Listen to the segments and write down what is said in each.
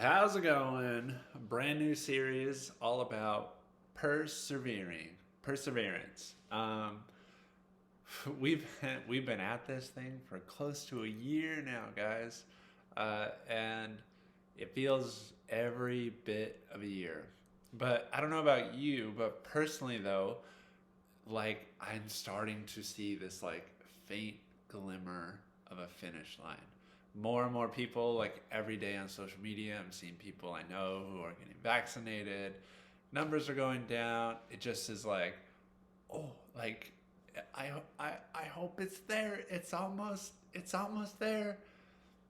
How's it going? Brand new series all about perseverance. We've been at this thing for close to a year now, guys, and it feels every bit of a year. But I don't know about you, but personally though, like I'm starting to see this like faint glimmer of a finish line. More and more people, like every day on social media, I'm seeing people I know who are getting vaccinated. Numbers are going down. It just is like, oh, like I hope it's there. It's almost there.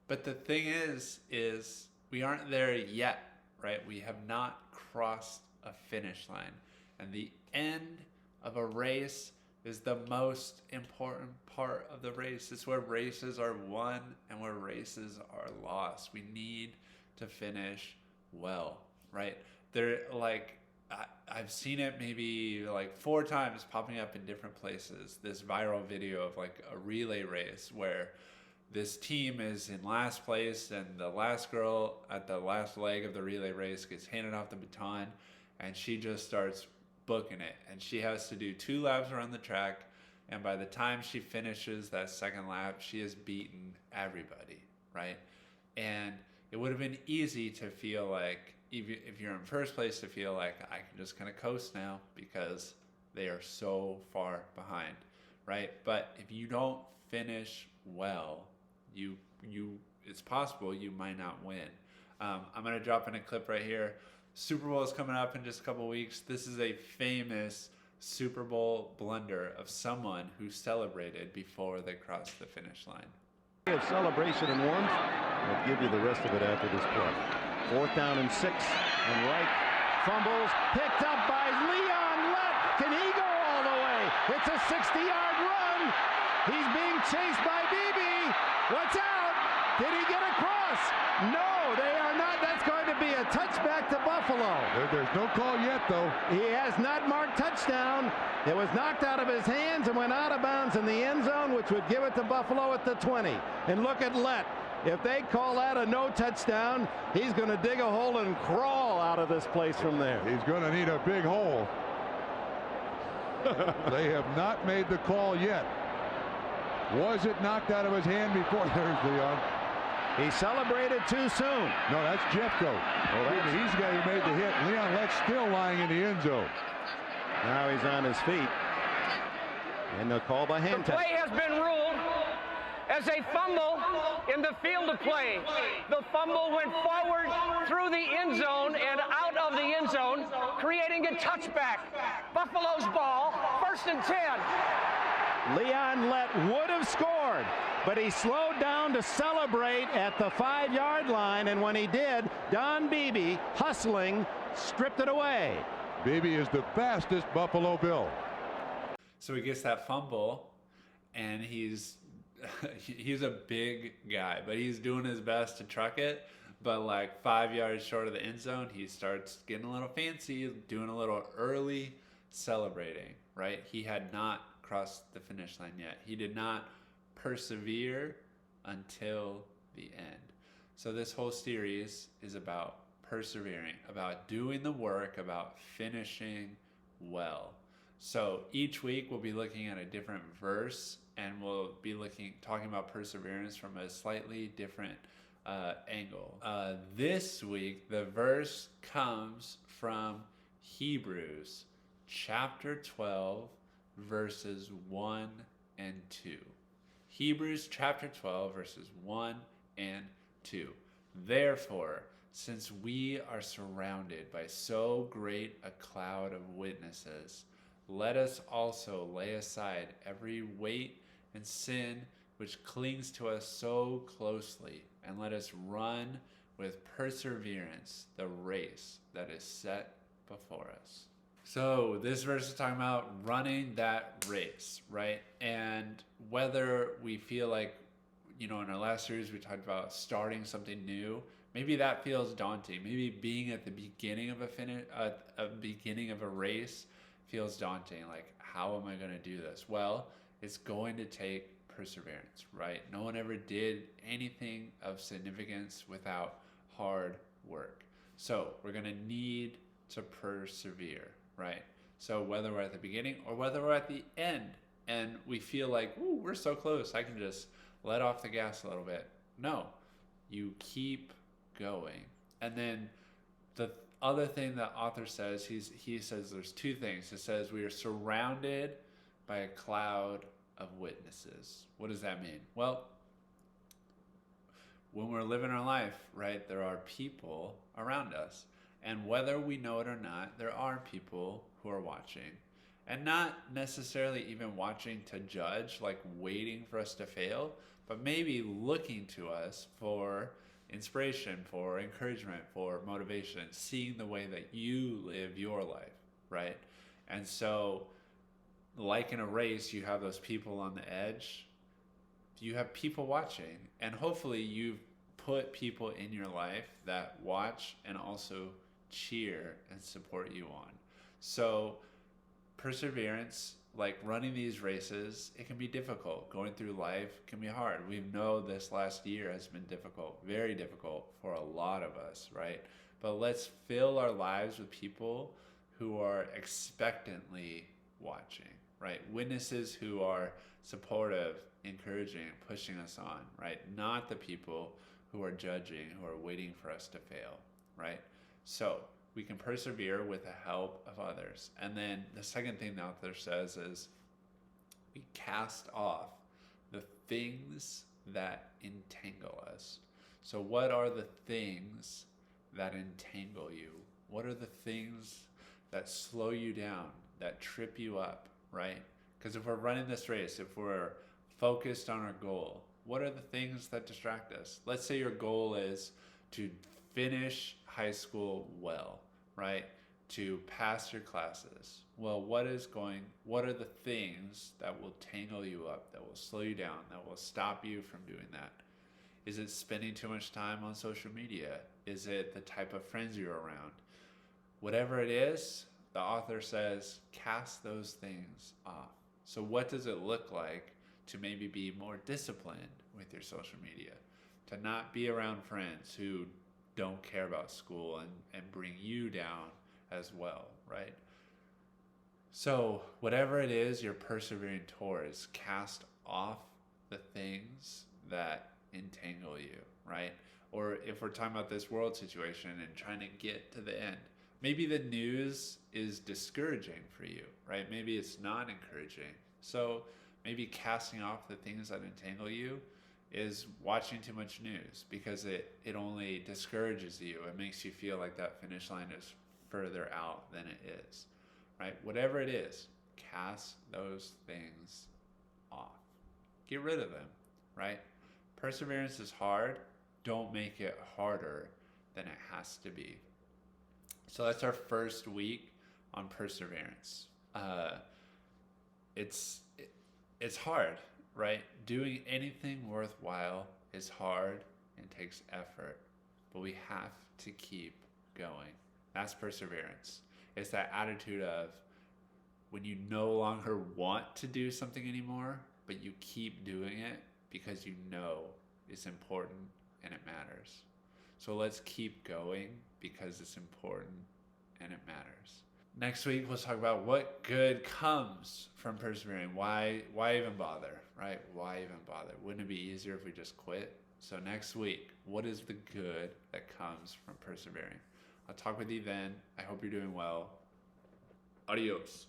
But the thing is we aren't there yet, right? We have not crossed a finish line. And the end of a race is the most important part of the race. It's where races are won and where races are lost. We need to finish well, right? I've seen it maybe like 4 times popping up in different places. This viral video of like a relay race where this team is in last place and the last girl at the last leg of the relay race gets handed off the baton and she just starts booking it, and she has to do 2 laps around the track, and by the time she finishes that second lap she has beaten everybody, right? And it would have been easy to feel like, if you're in first place, to feel like I can just kind of coast now because they are so far behind, right? But if you don't finish well, it's possible you might not win. I'm gonna drop in a clip right here. Super Bowl is coming up in just a couple weeks. This is a famous Super Bowl blunder of someone who celebrated before they crossed the finish line. Of celebration in one. I'll give you the rest of it after this play. 4th down and 6. And Wright fumbles. Picked up by Leon Lett. Can he go all the way? It's a 60-yard run. He's being chased by Beebe. Watch out. Did he get across? No, they are not. That's going to be a touchback to Buffalo. There's no call yet, though. He has not marked touchdown. It was knocked out of his hands and went out of bounds in the end zone, which would give it to Buffalo at the 20. And look at Lett. If they call that a no touchdown, he's going to dig a hole and crawl out of this place from there. He's going to need a big hole. They have not made the call yet. Was it knocked out of his hand before? There's Leon. He celebrated too soon. No, that's Jeffco. He's the guy who made the hit. Leon Lett's still lying in the end zone. Now he's on his feet. And the call by hand. The play has been ruled as a fumble in the field of play. The fumble went forward through the end zone and out of the end zone, creating a touchback. Buffalo's ball, 1st and 10. Leon Lett would have scored, but he slowed down to celebrate at the 5-yard line, and when he did, Don Beebe, hustling, stripped it away. Beebe is the fastest Buffalo Bill. So he gets that fumble, and he's a big guy, but he's doing his best to truck it. But like 5 yards short of the end zone, he starts getting a little fancy, doing a little early celebrating, right? He had not crossed the finish line yet. He did not persevere until the end. So this whole series is about persevering, about doing the work, about finishing well. So each week we'll be looking at a different verse, and we'll be talking about perseverance from a slightly different angle. This week the verse comes from Hebrews chapter 12 verses 1 and 2. Hebrews chapter 12 verses 1 and 2. Therefore, since we are surrounded by so great a cloud of witnesses, let us also lay aside every weight and sin which clings to us so closely, and let us run with perseverance the race that is set before us. So this verse is talking about running that race, right? And whether we feel like, in our last series we talked about starting something new, maybe that feels daunting. Maybe being at the beginning of a race feels daunting. Like, how am I going to do this? Well, it's going to take perseverance, right? No one ever did anything of significance without hard work. So we're going to need to persevere, right? So whether we're at the beginning or whether we're at the end and we feel like, ooh, we're so close, I can just let off the gas a little bit. No, you keep going. And then the other thing that author says, he says there's two things. It says we are surrounded by a cloud of witnesses. What does that mean? Well, when we're living our life, right, there are people around us. And whether we know it or not, there are people who are watching. And not necessarily even watching to judge, like waiting for us to fail, but maybe looking to us for inspiration, for encouragement, for motivation, seeing the way that you live your life, right? And so, like in a race, you have those people on the edge. You have people watching, and hopefully you've put people in your life that watch and also cheer and support you on. So perseverance, like running these races, it can be difficult. Going through life can be hard. We know this last year has been difficult, very difficult for a lot of us, right? But let's fill our lives with people who are expectantly watching, right? Witnesses who are supportive, encouraging, pushing us on, right? Not the people who are judging, who are waiting for us to fail, right? So we can persevere with the help of others. And then the second thing the author says is we cast off the things that entangle us. So what are the things that entangle you? What are the things that slow you down, that trip you up, right? Because if we're running this race, if we're focused on our goal, what are the things that distract us? Let's say your goal is to finish high school well, right? To pass your classes. Well, what are the things that will tangle you up, that will slow you down, that will stop you from doing that? Is it spending too much time on social media? Is it the type of friends you're around? Whatever it is, the author says, cast those things off. So what does it look like to maybe be more disciplined with your social media? To not be around friends who don't care about school and bring you down as well, right? So whatever it is you're persevering towards, cast off the things that entangle you, right? Or if we're talking about this world situation and trying to get to the end, maybe the news is discouraging for you, right? Maybe it's not encouraging. So maybe casting off the things that entangle you is watching too much news, because it only discourages you. It makes you feel like that finish line is further out than it is, right? Whatever it is, cast those things off. Get rid of them, right? Perseverance is hard. Don't make it harder than it has to be. So that's our first week on perseverance. It's hard, right? Doing anything worthwhile is hard and takes effort, but we have to keep going. That's perseverance. It's that attitude of when you no longer want to do something anymore, but you keep doing it because you know it's important and it matters. So let's keep going because it's important and it matters. Next week, we'll talk about what good comes from persevering. Why even bother, right? Why even bother? Wouldn't it be easier if we just quit? So next week, what is the good that comes from persevering? I'll talk with you then. I hope you're doing well. Adios.